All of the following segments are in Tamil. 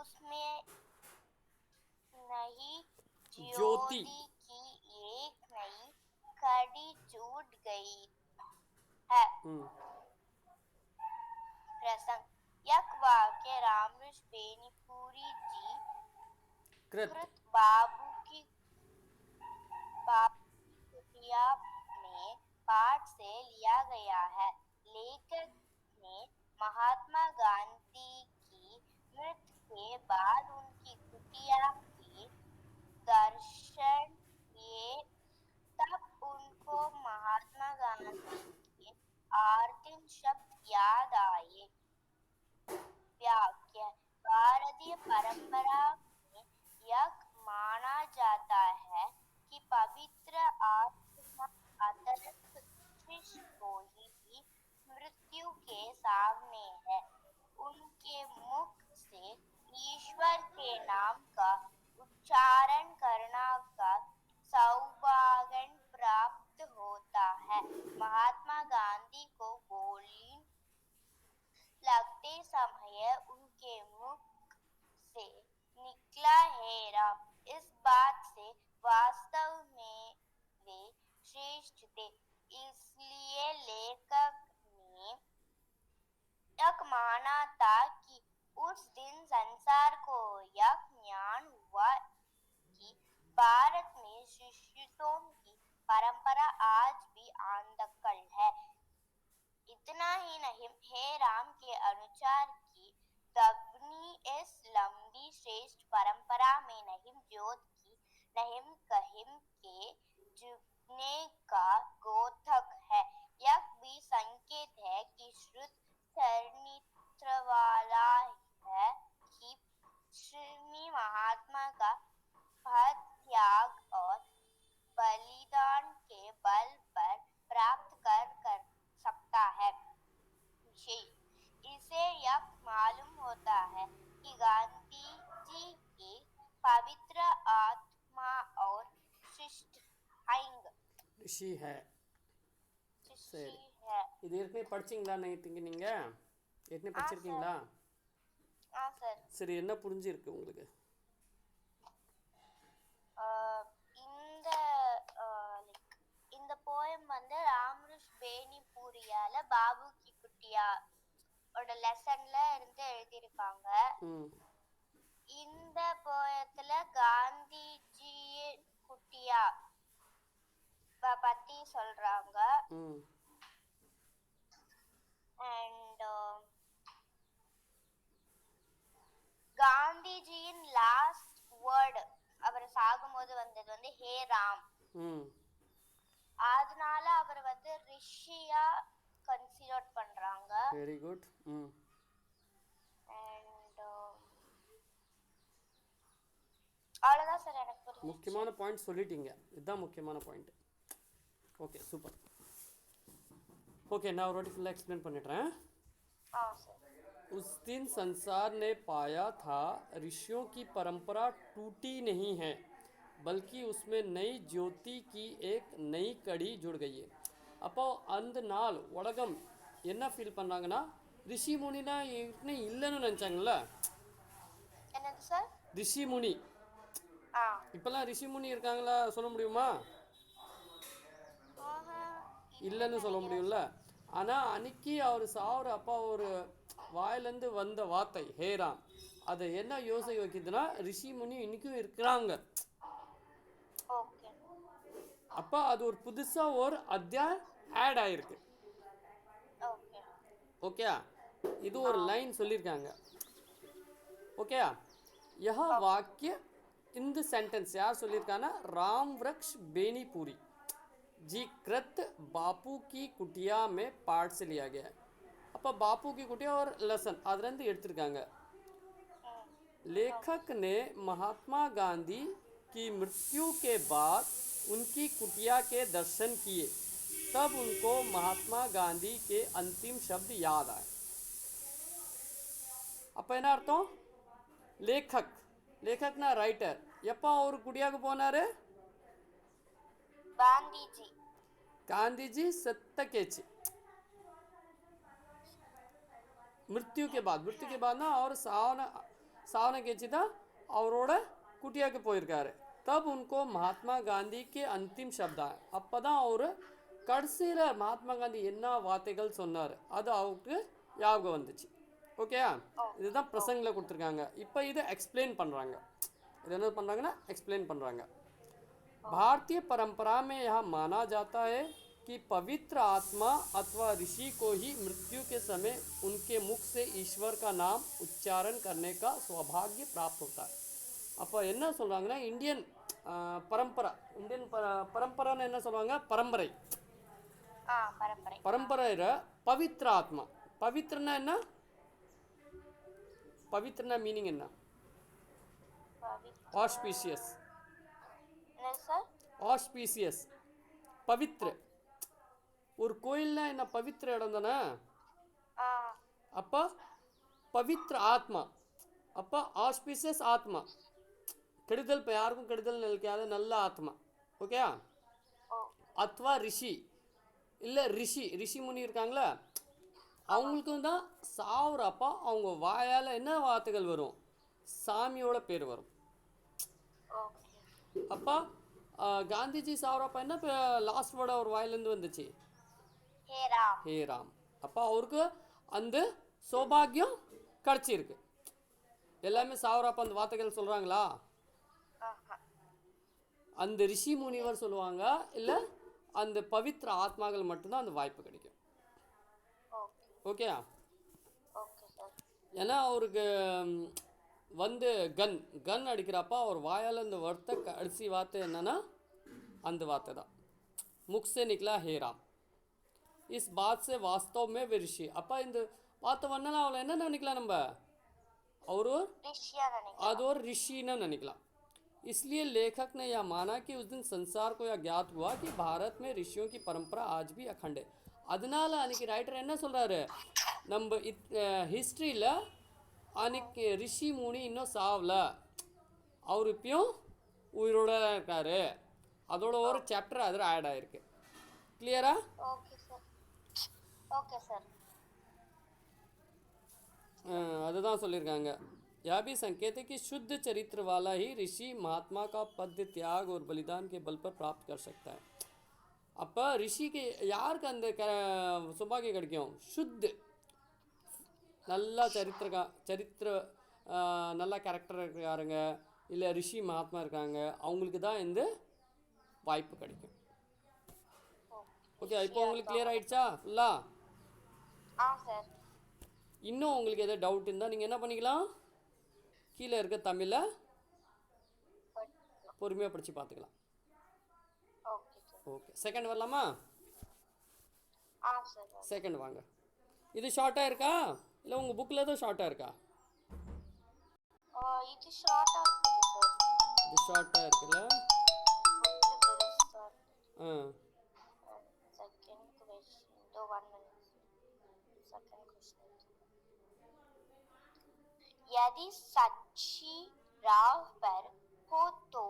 उसमें नई ज्योति। ज्योति की एक नई कड़ी जुट गई है। प्रसंग यक वाक्य रामऋषि बेनीपुरी जी कृत। कृत बाबू की कुटिया में पाठ से लिया गया है। लेखक ने महात्मा गांधी की मृत्यु के बाद उनकी कुटिया के दर्शन किए, तब उनको महात्मा गांधी के अंतिम शब्द याद आए। व्याख्या भारतीय परंपरा में यह माना जाता है कि पवित्र आत्मा अतरक शिष्य को ही मृत्यु के सामने है। उनके मुख से ईश्वर के नाम का उच्चारण करना का सौभाग्य प्राप्त होता है। महात्मा गांधी को गोली लगते समय उनके मुख से निकला हे राम, इस बात से वास्तव में वे श्रेष्ठ थे। इसलिए लेखक ने यह माना था कि उस दिन संसार को यह ज्ञान हुआ कि भारत में शिष्यों की परंपरा आज भी आंदकल है। इतना ही नहीं, हे राम के अनुसार की दबनी इस लंबी श्रेष्ठ परंपरा में नहीं ज्योत की नहीं कहिम के जुगने का गोथक है। यह भी संकेत है कि श्रुत चरित्र वाला है कि श्री महात्मा का भक्त त्याग और बलिदान के बल पर प्राप्त कर सकता है। इसे यह मालूम होता है कि गांधी जी की पवित्र आत्मा और शिष्ट ऋषि है। शिष्य சரி, है। இது ஏற்கனவே படிச்சிங்களா நைட்டுங்க நீங்கள்? ஏற்கனவே सर। படிச்சிருக்கீங்களா? सर। சரி, என்ன புரிஞ்சிருக்கு உங்களுக்கு? இந்த இந்த போயம் வந்து ராமருஷ் பேனிபூரியால பாபு கி குட்டியா ஓட லெசன்ல இருந்து எழுதியிருக்காங்க. இந்த போயத்துல காந்திஜியின் குட்டியா பத்தி சொல்றாங்க. அண்ட் காந்திஜியின் லாஸ்ட் வேர்டு அவர் சாகும்போது வந்தது வந்து ஹே ராம். அதனால அவர் வந்து ரிஷியா கன்சிடர் பண்றாங்க. Very good. அண்ட் அவ்வளோதான் சார் எனக்கு புரிஞ்சுச்சு. முக்கியமான பாயிண்ட் சொல்லிட்டீங்க, இதுதான் முக்கியமான பாயிண்ட். Okay, super. ஓகே, நான் ஒரு வாட்டி ஃபுல்லாக एक्सप्लेन பண்ணிடுறேன். उस दिन संसार ने पाया था ऋषियों की परंपरा टूटी नहीं है, बल्कि उसमें नई ज्योति की एक नई कड़ी जुड़ गई है. அப்போ அந்த நாள் உலகம் என்ன ஃபீல் பண்ணாங்கன்னா, ரிஷி முனினா இல்லைன்னு நினச்சாங்கல்ல. என்னது சார்? ரிஷி முனி. இப்போல்லாம் ரிஷி முனி இருக்காங்களா சொல்ல முடியுமா? இல்லைன்னு சொல்ல முடியும்ல. ஆனால் அன்னைக்கு அவர் சாவுற அப்பா ஒரு வாயிலேருந்து வந்த வார்த்தை ஹேராம், அதை என்ன யோசிக்க வைக்குதுன்னா, ரிஷி முனி இன்னைக்கும் இருக்கிறாங்க. அப்போ அது ஒரு புதுசாக ஒரு அத்தியாயம் ஆட் ஆயிருக்கு. ஓகே, இது ஒரு லைன் சொல்லியிருக்காங்க. ஓகே, यह वाक्य இந்த सेंटेंस யார் சொல்லியிருக்காங்கன்னா, राम वृक्ष बेनीपुरी जी कृत बापू की कुटिया में पाठ से लिया गया है. அப்போ बापू की कुटिया और लेसन அதுலேருந்து எடுத்திருக்காங்க. लेखक ने महात्मा गांधी की मृत्यु के बाद उनकी कुटिया के दर्शन किए, तब उनको महात्मा गांधी के अंतिम शब्द याद आए. அப்போ என்ன அர்த்தம்? லேखकனா ரைட்டர் எப்போ அவர் குடியாக போனார்? गांधी जी सत्य केची मृत्यु के बाद ना, और சாவனை கேச்சு தான் அவரோட குட்டியாக்கு போயிருக்காரு. तब उनको महात्मा गांधी के अंतिम शब्द आए. அப்போ தான் அவர் கடைசியில் மகாத்மா காந்தி என்ன வார்த்தைகள் சொன்னார் அது அவருக்கு ஞாபகம் வந்துச்சு. ஓகே, இதுதான் பிரசங்கில் கொடுத்துருக்காங்க. இப்போ இதை எக்ஸ்பிளைன் பண்ணுறாங்க. இது என்ன பண்ணுறாங்கன்னா एक्सप्लेन பண்ணுறாங்க. भारतीय परंपरा में यह माना जाता है कि पवित्र आत्मा अथवा ऋषि को ही मृत्यु के समय उनके मुख से ईश्वर का नाम उच्चारण करने का सौभाग्य प्राप्त होता है. அப்போ என்ன சொல்கிறாங்கன்னா இந்தியன் பரம்பரை, இந்தியன் பரம்பரைன்னு என்ன சொல்லுவாங்க, பரம்பரை, பரம்பரையில் பவித்ர ஆத்மா. பவித்ரனா என்ன, பவித்ரனா மீனிங் என்ன, ஆஸ்பீஷியஸ், ஆஸ்பீஷியஸ், பவித்ர. ஒரு கோயில்னா என்ன பவித்ர இடம் தானே. அப்போ பவித்ர ஆத்மா, அப்போ ஆஸ்பீஷியஸ் ஆத்மா, கெடுதல் இப்போ யாருக்கும் கெடுதல் நினைக்காத நல்ல ஆத்மா. ஓகே, அத்வா ரிஷி, இல்லை ரிஷி, ரிஷி முனி இருக்காங்களா, அவங்களுக்கும் தான் சாவுறப்போ அவங்க வாயால் என்ன வார்த்தைகள் வரும், சாமியோட பேர் வரும். அப்போ காந்திஜி சாவுறப்போ என்ன லாஸ்ட் வேர்டு அவர் வாயிலேருந்து வந்துச்சு, ஹே ராம். அப்போ அவருக்கு அந்த சௌபாகியம் கிடச்சிருக்கு. எல்லாமே சாவுறப்போ அந்த வார்த்தைகள் சொல்கிறாங்களா, அந்த ரிஷி முனிவர் சொல்லுவாங்க, இல்லை அந்த பவித்ர ஆத்மாக்கள் மட்டும்தான் அந்த வாய்ப்பு கிடைக்கும். ஓகே, ஏன்னா அவருக்கு வந்து கன் அடிக்கிறப்ப அவர் வாயால் இந்த வார்த்தை கடைசி வார்த்தை என்னன்னா அந்த வார்த்தை தான், முக் से निकला हे राम. इस बात से वास्तव में वे ऋषि. அப்போ இந்த வார்த்தை வந்தாலும் அவளை என்ன நினைக்கலாம், நம்ம அவரு அது ஒரு ரிஷின்னு நினைக்கலாம். इसलिए लेखक ने यह माना कि उस दिन संसार को यह ज्ञात हुआ कि भारत में ऋषियों की परंपरा आज भी अखंड है. அதனால அன்றைக்கி ரைட்டர் என்ன சொல்கிறாரு, நம்ம ஹிஸ்ட்ரியில் அன்றைக்கி ரிஷி முனி இன்னும் சாவல, அவர் இப்பயும் உயிரோட இருக்கார். அதோட ஒரு சாப்டர் அதில் ஆட் ஆகிருக்கு. கிளியரா? அதுதான் சொல்லியிருக்காங்க. यह भी संकेत है कि शुद्ध चरित्र वाला ही ऋषि महात्मा का पद त्याग और बलिदान के बल पर प्राप्त कर सकता है. அப்போ ரிஷிக்கு யாருக்கு அந்த சௌபாகியம் கிடைக்கும், சுத்த நல்லா சரித்திர நல்லா கேரக்டர் இருக்காருங்க, இல்லை ரிஷி மகாத்மா இருக்காங்க, அவங்களுக்கு தான் இந்த வாய்ப்பு கிடைக்கும். ஓகே, இப்போ உங்களுக்கு கிளியர் ஆகிடுச்சா ஃபுல்லா? இன்னும் உங்களுக்கு எதாவது டவுட் இருந்தால் நீங்கள் என்ன பண்ணிக்கலாம், கீழே இருக்க தமிழில் பொறுமையாக படித்து பார்த்துக்கலாம். ஓகே, செகண்ட் வரலாமா? செகண்ட் வாங்க. இது ஷார்ட்டாக இருக்கா இல்லை உங்கள் புக்கில் தான் ஷார்ட்டாக இருக்கா? இது ஷார்ட்டாக இருக்குல்ல? यदि सच्ची राह पर हो तो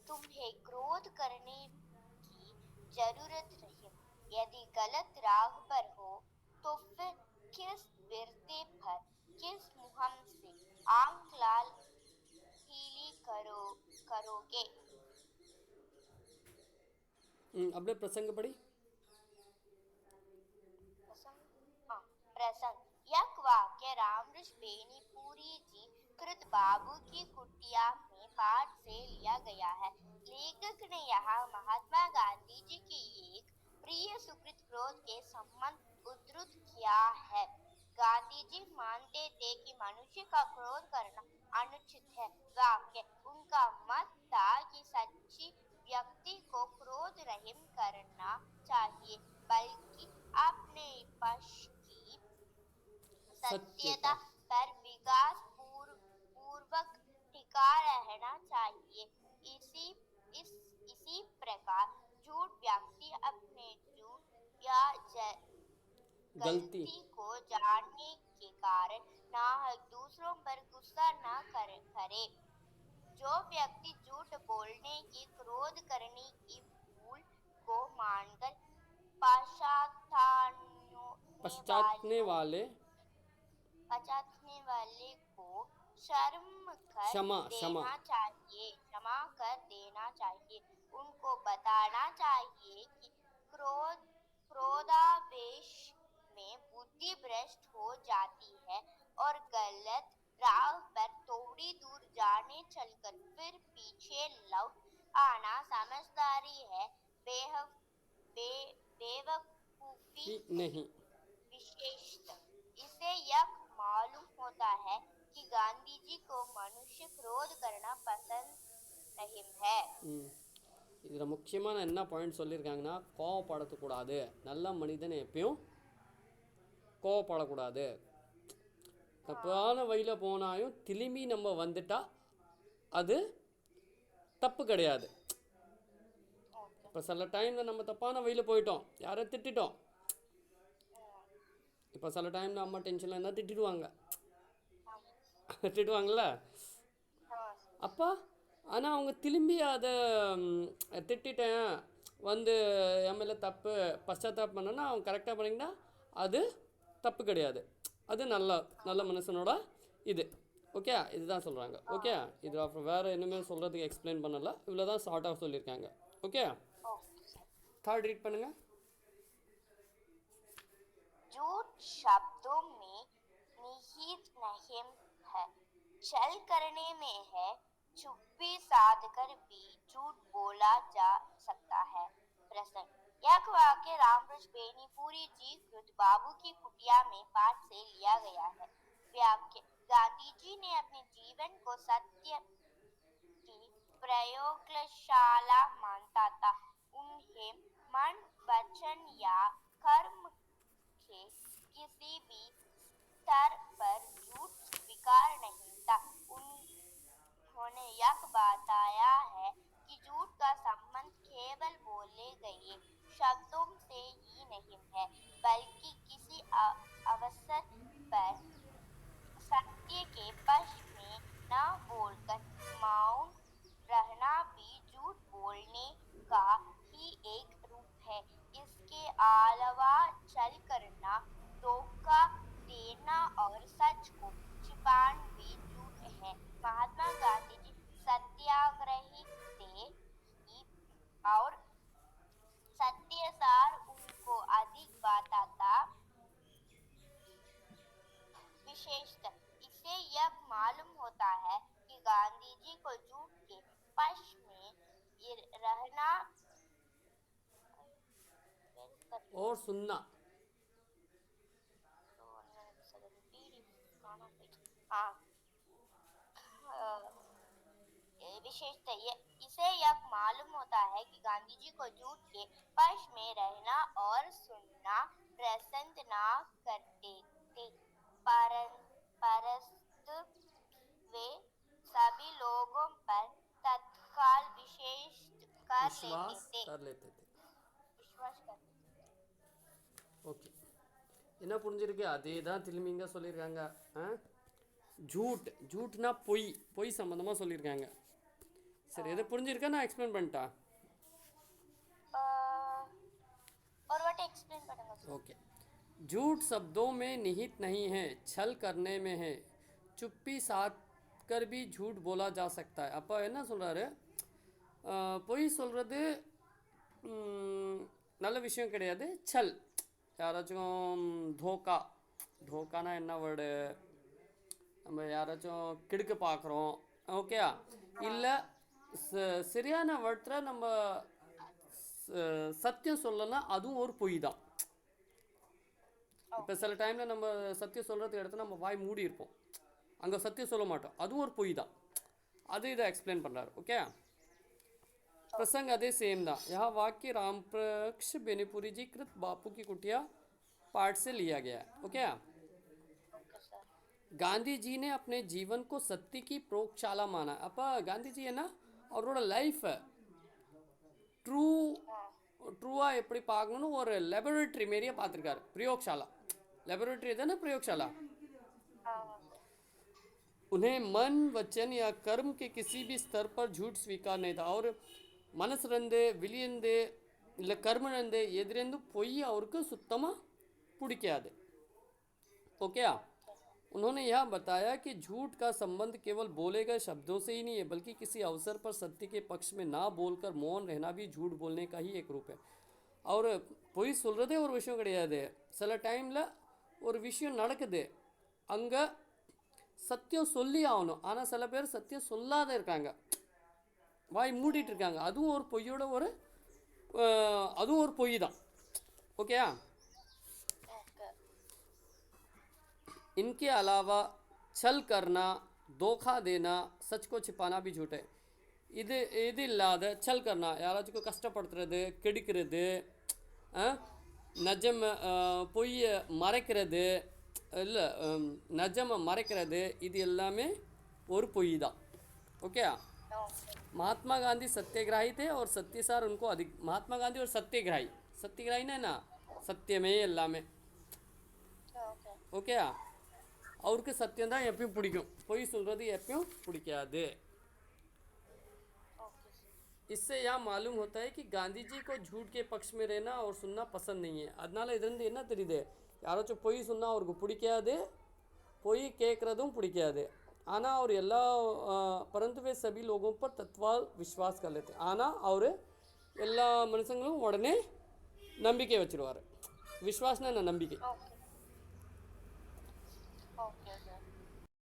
तुम्हें क्रोध करने की जरूरत नहीं. यदि गलत राह पर हो तो फिर किस बिरते पर, किस मुहम से आंख लाल पीली करोगे. अपने प्रसंग पढ़ी. प्रसंग यह वाक्य रामऋष बेनीपुरी जी कृत बाबू की कुटिया में पाठ से लिया गया है. लेखक ने यहाँ महात्मा गांधी जी की एक प्रिय सुकृत क्रोध के संबंध उद्धृत किया है. गांधी जी मानते थे कि मनुष्य का क्रोध करना अनुचित है. वाक्य उनका मत था कि सच्ची व्यक्ति को क्रोध रहित करना चाहिए, बल्कि अपने पक्ष की सत्यता पर विकास पूर्वक टिका रहना चाहिए. इसी प्रकार झूठ व्यक्ति अपने झूठ या गलती को जानने के कारण नाहक दूसरों पर गुस्सा न करे. जो व्यक्ति झूठ बोलने की, क्रोध करने की भूल को मानकर पश्चातापने वाले को शर्म कर क्षमा क्षमा देना चाहिए, क्षमा कर देना चाहिए। उनको बताना चाहिए कि क्रोधावेश में बुद्धि भ्रष्ट हो जाती है और गलत राह पर थोड़ी दूर जाने चलकर फिर पीछे लौट आना समझदारी है, बेवकूफी कि नहीं। विशेषता। इसे यह मालूम होता है कि गांधी जी को मनुष्य क्रोध करना पसंद नहीं है। இதில் முக்கியமான என்ன பாயிண்ட் சொல்லியிருக்காங்கன்னா, கோவப்படக்கூடாது. நல்ல மனிதன் எப்பயும் கோவப்படக்கூடாது. தப்பான வழியில் போனாலும் திரும்பி நம்ம வந்துட்டா அது தப்பு கிடையாது. இப்போ சில டைமில் நம்ம தப்பான வழியில் போயிட்டோம், யாரை திட்டிட்டோம். இப்போ சில டைமில் அம்மா டென்ஷனில் இருந்தால் திட்டிடுவாங்க, திட்டுவாங்கள்ல. அப்போ ஆனால் அவங்க திரும்பி அதை திட்டிட்டேன் வந்து என் மேலே தப்பு பశ్చాத்தாபம் பண்ணனா அவங்க கரெக்டாக பண்ணிங்கன்னா அது தப்பு கிடையாது. அது நல்ல மனுஷனோட இது. ஓகே, இதுதான் சொல்கிறாங்க. ஓகே, இது அப்புறம் வேறு இன்னுமே சொல்கிறதுக்கு எக்ஸ்பிளைன் பண்ணல, இவ்வளோ தான் ஷார்ட்டாக சொல்லியிருக்காங்க. ஓகே, थर्ड रीड பண்ணுங்க. झूठ शब्दों में निहित नहीं है, छल करने में है। चुप्पी साध कर भी झूठ बोला जा सकता है। प्रसंग। यह वाक्य रामकृष्ण बेनीपुरी जी कृत बाबू की कुटिया में पाठ से लिया गया है। वाक्य। गांधी जी ने अपने जीवन को सत्य की प्रयोगशाला मानता था। उन्हें मन, वचन या कर्म के किसी भी स्तर पर झूठ स्वीकार नहीं था। उन्होंने यह बताया है कि झूठ का संबंध केवल बोले गए शब्दों से ही नहीं है, बल्कि किसी अवसर पर सत्य के पक्ष में न बोलकर मौन रहना भी झूठ बोलने का ही एक रूप है। इसके अलावा छल करना, धोखा देना और सच को छिपाना भी झूठ है। महात्मा गांधी जी सत्याग्रही थे और सत्यसार उनको अधिक बताता विशेषता। इससे यह मालूम होता है कि गांधी जी को झूठ के पक्ष में रहना और सुनना विशेषता। इसे यह मालूम होता है कि गांधी जी को झूठ के पक्ष में रहना और सुनना पसंद न करते थे, परंतु वे सभी लोगों पर तत्काल विश्वास कर लेते थे। ஓகே, என்ன புரிஞ்சிருக்கு? அதே தான் திரும்பிங்க சொல்லியிருக்காங்க. ஜூட்னா பொய் சம்மந்தமாக சொல்லியிருக்காங்க. சரி, எதை புரிஞ்சிருக்கா? நான் எக்ஸ்பிளைன் பண்ணிட்டா? ओके। झूठ शब्दों में निहित नहीं है, छल करने में है। चुप्पी साध कर भी झूठ बोला जा सकता है. அப்போ என்ன சொல்கிறாரு? பொய் சொல்கிறது நல்ல விஷயம் கிடையாது. छल, யாராச்சும் தோக்கானா என்ன வேர்டு? நம்ம யாராச்சும் கிடுக்க பார்க்குறோம், ஓகே, இல்லை சரியான வட்டத்தில் நம்ம சத்தியம் சொல்லலாம், அதுவும் ஒரு பொய் தான். இப்போ சில டைமில் நம்ம சத்தியம் சொல்கிறதுக்கு இடத்துல நம்ம வாய் மூடி இருப்போம், அங்கே சத்தியம் சொல்ல மாட்டோம், அதுவும் ஒரு பொய் தான். அது இதை எக்ஸ்பிளைன் பண்ணுறாரு. ஓகே, प्रसंग अदे सेम था। यह वाक्य रामकृष्ण बेनीपुरी जी कृत बापू की कुटिया पाठ से लिया गया है। ओके, गांधी जी ने अपने जीवन को सत्य की प्रयोगशाला माना. அப்போ காந்தி ஜி என்ன அவரோட லைஃப் ட்ரூவாக எப்படி பார்க்கணுன்னு ஒரு லெபரேட்டரி மாரியே பார்த்துருக்காரு. प्रयोगशाला लैबोरेटरी था ना, प्रयोगशाला. उन्हें मन, वचन या कर्म के किसी भी स्तर पर झूठ स्वीकार नहीं था. और மனசுலேருந்து வெளியேந்து இல்லை கர்மலேருந்து எதிலேருந்து பொய் அவருக்கு சுத்தமாக பிடிக்காது. ஓகே, उन्होंने यह बताया कि झूठ का संबंध केवल बोले गए शब्दों से ही नहीं है, बल्कि किसी अवसर पर सत्य के पक्ष में ना बोलकर मौन रहना भी झूठ बोलने का ही एक रूप है. அவர் பொய் சொல்கிறதே ஒரு விஷயம் கிடையாது. சில டைமில் ஒரு விஷயம் நடக்குது, அங்கே சத்தியம் சொல்லி ஆகணும். ஆனால் சில பேர் சத்தியம் சொல்லாத இருக்காங்க, வாய் மூடிட்டு இருக்காங்க. அதுவும் ஒரு பொய்யோட ஒரு அதுவும் ஒரு பொய் தான். ஓகேயா? इनके अलावा छल करना, धोखा देना, सच को छिपाना भी झूठ है. இது இல்லாத छल करना, யாராச்சும் கஷ்டப்படுத்துறது, கெடுக்கிறது, நஜம் பொய்யை மறைக்கிறது, இல்லை நஜமை மறைக்கிறது, இது எல்லாமே ஒரு பொய் தான். ஓகே? महात्मा गांधी सत्याग्रही थे और सत्यसार उनको अधिक. महात्मा गांधी और सत्याग्रही ना சத்தியமே எல்லாமே. ஓகே? அவருக்கு சத்தியம் தான் எப்பயும் பிடிக்கும், பொய் சொல்கிறது எப்பயும் பிடிக்காது. इससे यह मालूम होता है कि गांधी जी को झूठ के पक्ष में रहना और सुनना पसंद नहीं है. அதனால் இதுலேருந்து என்ன தெரியுது? யாராச்சும் பொய் சொன்னால் அவருக்கு பிடிக்காது, பொய் கேட்குறதும் பிடிக்காது. ஆனால் அவர் எல்லா परंतु वे सभी लोगों पर तत्वाल विश्वास कर लेते. ஆனால் அவர் எல்லா மனுஷங்களும் உடனே நம்பிக்கை வச்சுருவார். விஸ்வாசனா என்ன? நம்பிக்கை.